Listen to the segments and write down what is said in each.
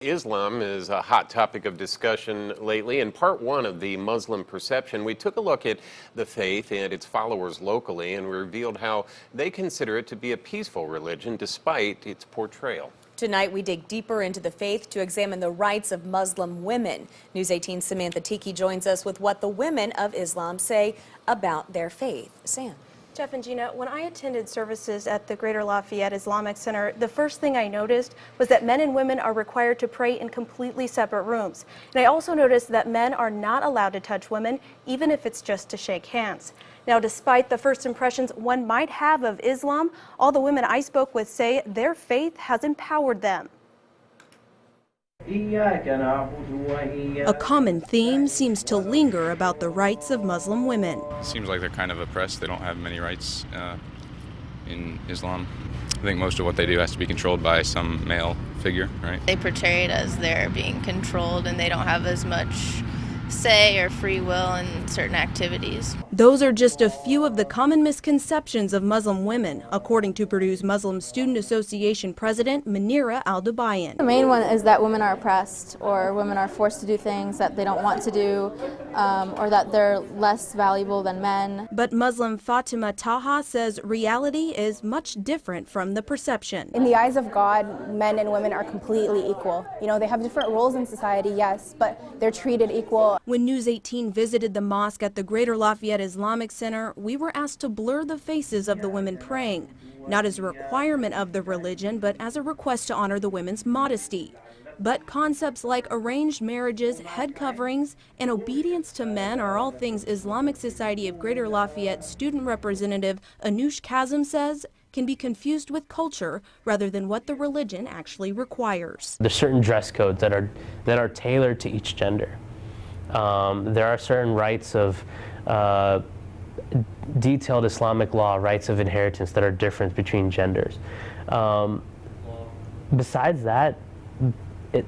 Islam is a hot topic of discussion lately. In part one of the Muslim Perception, we took a look at the faith and its followers locally and revealed how they consider it to be a peaceful religion despite its portrayal. Tonight, we dig deeper into the faith to examine the rights of Muslim women. News 18's Samantha Tiki joins us with what the women of Islam say about their faith. Sam. Jeff and Gina, when I attended services at the Greater Lafayette Islamic Center, the first thing I noticed was that men and women are required to pray in completely separate rooms. And I also noticed that men are not allowed to touch women, even if it's just to shake hands. Now, despite the first impressions one might have of Islam, all the women I spoke with say their faith has empowered them. A common theme seems to linger about the rights of Muslim women. It seems like they're kind of oppressed. They don't have many rights in Islam. I think most of what they do has to be controlled by some male figure, right? They portray it as they're being controlled and they don't have as much say or free will in certain activities. Those are just a few of the common misconceptions of Muslim women, according to Purdue's Muslim Student Association President Munira Al-Dubayan. The main one is that women are oppressed, or women are forced to do things that they don't want to do, or that they're less valuable than men. But Muslim Fatima Taha says reality is much different from the perception. In the eyes of God, men and women are completely equal. You know, they have different roles in society, yes, but they're treated equal. When News 18 visited the mosque at the Greater Lafayette Islamic Center, we were asked to blur the faces of the women praying, not as a requirement of the religion, but as a request to honor the women's modesty. But concepts like arranged marriages, head coverings, and obedience to men are all things Islamic Society of Greater Lafayette student representative Anush Kazim says can be confused with culture rather than what the religion actually requires. There's certain dress codes that are tailored to each gender. There are certain rights of detailed Islamic law, rights of inheritance that are different between genders. Besides that,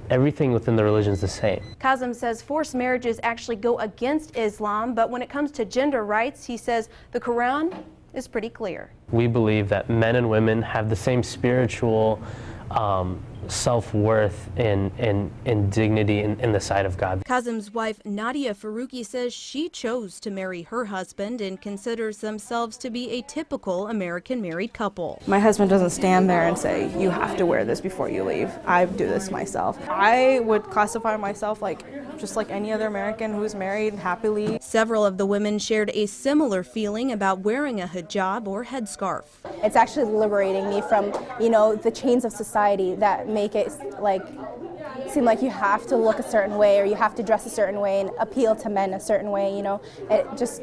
everything within the religion is the same. Kazim says forced marriages actually go against Islam, but when it comes to gender rights, he says the Quran is pretty clear. We believe that men and women have the same spiritual self-worth and dignity in the sight of God. Kazim's wife Nadia Faruqi says she chose to marry her husband and considers themselves to be a typical American married couple. My husband doesn't stand there and say, you have to wear this before you leave. I do this myself. I would classify myself just like any other American who's married happily. Several of the women shared a similar feeling about wearing a hijab or headscarf. It's actually liberating me from, you know, the chains of society that make it seem like you have to look a certain way or you have to dress a certain way and appeal to men a certain way, you know.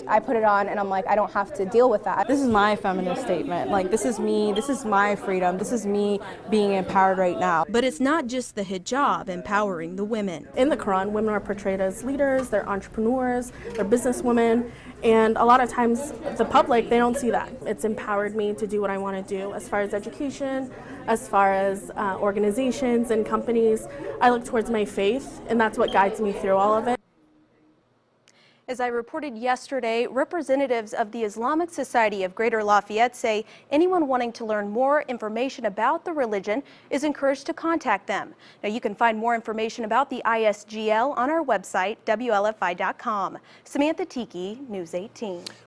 I put it on and I'm like, I don't have to deal with that. This is my feminist statement. Like, this is me, this is my freedom, this is me being empowered right now. But it's not just the hijab empowering the women. In the Quran, women are portrayed as leaders, they're entrepreneurs, they're businesswomen, and a lot of times the public, they don't see that. It's empowered me to do what I want to do as far as education, as far as organizations and companies. I look towards my faith, and that's what guides me through all of it. As I reported yesterday, representatives of the Islamic Society of Greater Lafayette say anyone wanting to learn more information about the religion is encouraged to contact them. Now, you can find more information about the ISGL on our website, WLFI.com. Samantha Tiki, News 18.